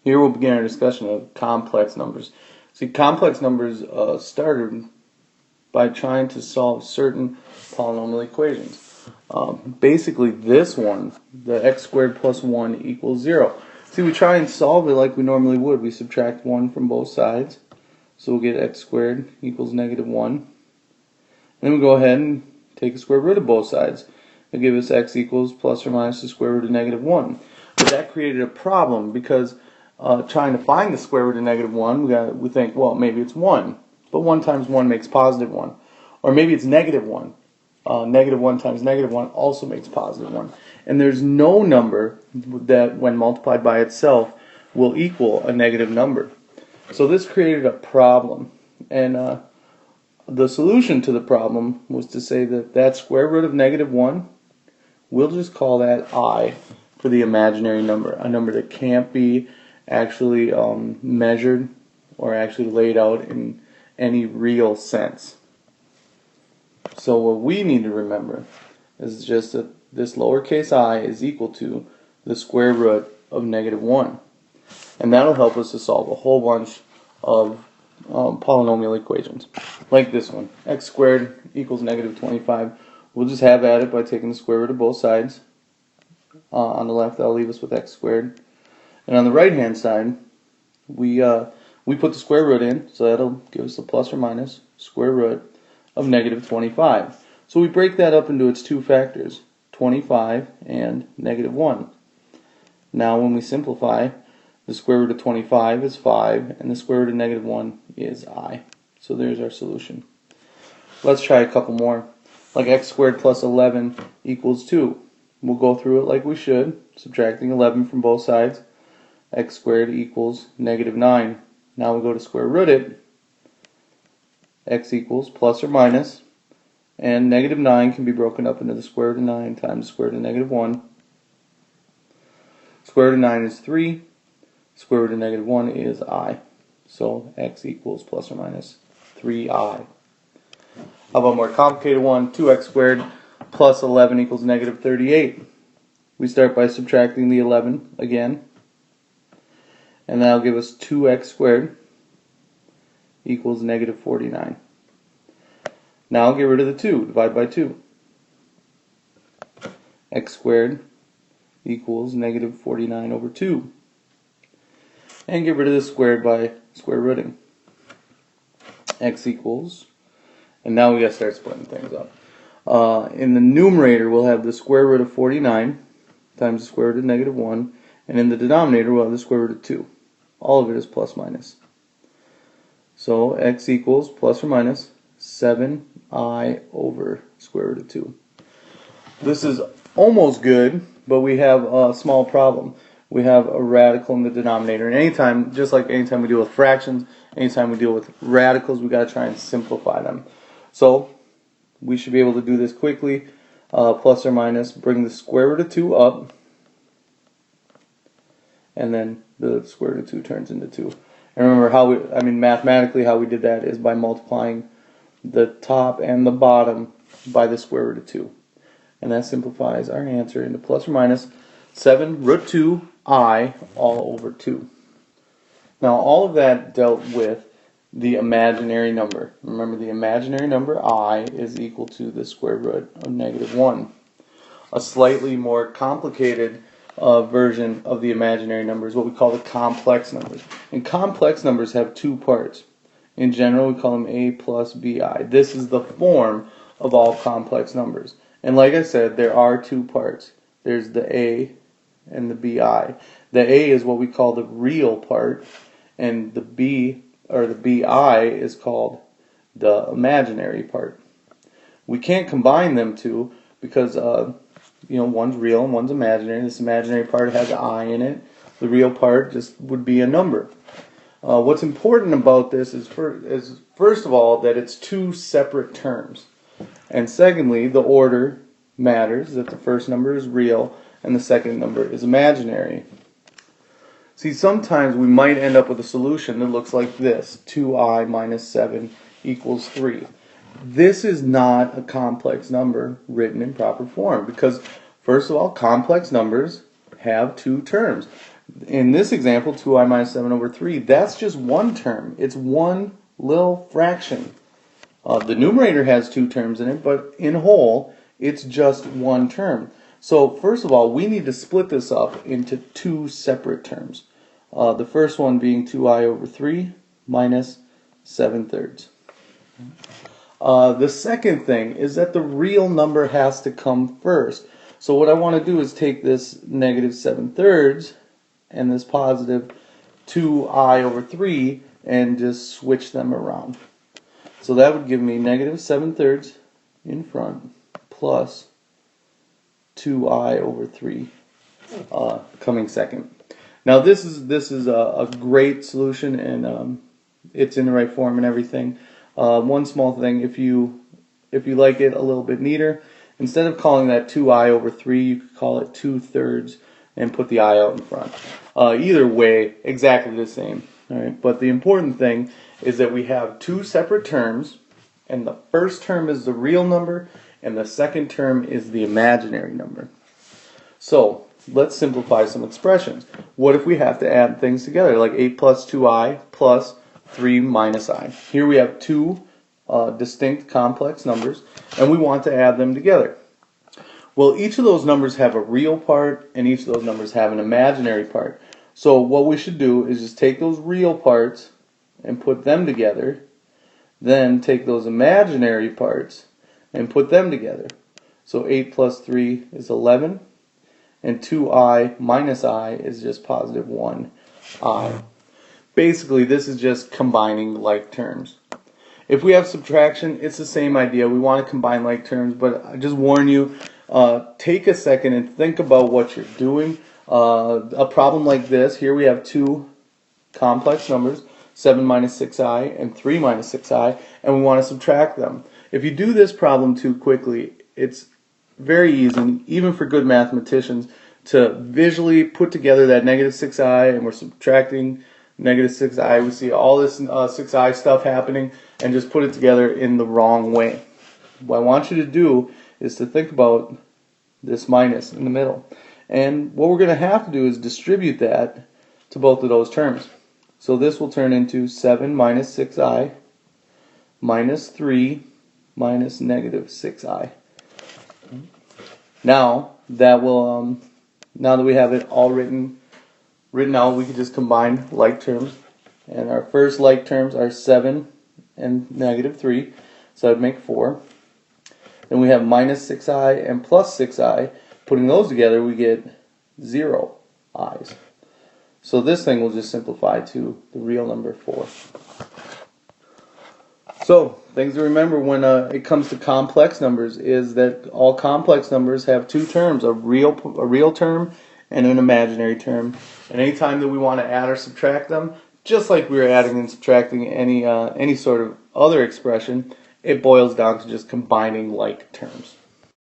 Here we'll begin our discussion of complex numbers. See, complex numbers started by trying to solve certain polynomial equations. Basically this one, the x squared plus 1 equals 0. See, we try and solve it like we normally would. We subtract 1 from both sides. So we'll get x squared equals negative 1. Then we go ahead and take the square root of both sides. It'll give us x equals plus or minus the square root of negative 1. But that created a problem because trying to find the square root of negative 1, we think, well, maybe it's 1. But 1 times 1 makes positive 1. Or maybe it's negative 1. Negative 1 times negative 1 also makes positive 1. And there's no number that, when multiplied by itself, will equal a negative number. So this created a problem. And the solution to the problem was to say that that square root of negative 1, we'll just call that I for the imaginary number. A number that can't be actually measured or actually laid out in any real sense. So what we need to remember is just that this lowercase I is equal to the square root of negative 1. And that'll help us to solve a whole bunch of polynomial equations. Like this one, x squared equals negative 25. We'll just have at it by taking the square root of both sides. On the left, that'll leave us with x squared. And on the right hand side, we put the square root in, so that'll give us the plus or minus square root of negative 25. So we break that up into its two factors, 25 and negative 1. Now when we simplify, the square root of 25 is 5, and the square root of negative 1 is I. So there's our solution. Let's try a couple more. Like x squared plus 11 equals 2. We'll go through it like we should, subtracting 11 from both sides. X squared equals negative 9. Now we go to square root it. X equals plus or minus, and negative 9 can be broken up into the square root of 9 times the square root of negative 1. Square root of 9 is 3. Square root of negative 1 is I. So x equals plus or minus 3i. How about a more complicated one? 2x squared plus 11 equals negative 38. We start by subtracting the 11 again. And that'll give us 2x squared equals negative 49. Now I'll get rid of the 2. Divide by 2. X squared equals negative 49 over 2. And get rid of the squared by square rooting. X equals, and now we got to start splitting things up. In the numerator, we'll have the square root of 49 times the square root of negative 1. And in the denominator, we'll have the square root of 2. All of it is plus minus. So x equals plus or minus 7i over square root of 2. This is almost good, but we have a small problem. We have a radical in the denominator. And anytime, just like anytime we deal with fractions, anytime we deal with radicals, we've got to try and simplify them. So we should be able to do this quickly. Plus or minus, bring the square root of 2 up, and then the square root of 2 turns into 2. And remember mathematically how we did that is by multiplying the top and the bottom by the square root of 2. And that simplifies our answer into plus or minus 7 root 2i all over 2. Now all of that dealt with the imaginary number. Remember, the imaginary number I is equal to the square root of negative 1. A slightly more complicated version of the imaginary number is what we call the complex numbers. And complex numbers have two parts. In general, we call them a plus bi. This is the form of all complex numbers. And like I said, there are two parts. There's the a and the bi. The a is what we call the real part, and the b, or the bi, is called the imaginary part. We can't combine them two because one's real and one's imaginary. This imaginary part has an I in it. The real part just would be a number. What's important about this is first of all that it's two separate terms. And secondly, the order matters, that the first number is real and the second number is imaginary. See, sometimes we might end up with a solution that looks like this. 2i minus 7 equals 3. This is not a complex number written in proper form because, first of all, complex numbers have two terms. in this example, 2i minus 7 over 3, that's just one term. It's one little fraction. The numerator has two terms in it, but in whole, it's just one term. So first of all, we need to split this up into two separate terms. The first one being 2i over 3 minus 7/3. The second thing is that the real number has to come first. So what I want to do is take this negative 7/3 and this positive 2i over 3 and just switch them around. So that would give me negative 7/3 in front plus 2i over 3 coming second. Now this is a great solution, and it's in the right form and everything. One small thing, if you like it a little bit neater, instead of calling that 2i over 3, you could call it 2/3 and put the I out in front. Either way, exactly the same. All right, but the important thing is that we have two separate terms, and the first term is the real number, and the second term is the imaginary number. So let's simplify some expressions. What if we have to add things together, like 8 plus 2i plus 3 minus I? Here we have two distinct complex numbers, and we want to add them together. Well, each of those numbers have a real part, and each of those numbers have an imaginary part. So what we should do is just take those real parts and put them together, then take those imaginary parts and put them together. So 8 plus 3 is 11, and 2i minus I is just positive 1i. Basically, this is just combining like terms. If we have subtraction, it's the same idea. We want to combine like terms, but I just warn you, take a second and think about what you're doing. A problem like this, here we have two complex numbers, 7 minus 6i and 3 minus 6i, and we want to subtract them. If you do this problem too quickly, it's very easy, even for good mathematicians, to visually put together that negative 6i, and we're subtracting negative 6i. We see all this 6i stuff happening, and just put it together in the wrong way. What I want you to do is to think about this minus in the middle. And what we're going to have to do is distribute that to both of those terms. So this will turn into 7 minus 6i minus 3 minus negative 6i. Now that we have it all written out, we can just combine like terms. And our first like terms are 7 and negative 3, so that would make 4. Then we have minus 6i and plus 6i. Putting those together, we get 0 i's. So this thing will just simplify to the real number 4. So things to remember when it comes to complex numbers is that all complex numbers have two terms, a real term and an imaginary term. And anytime that we want to add or subtract them, just like we were adding and subtracting any sort of other expression, it boils down to just combining like terms.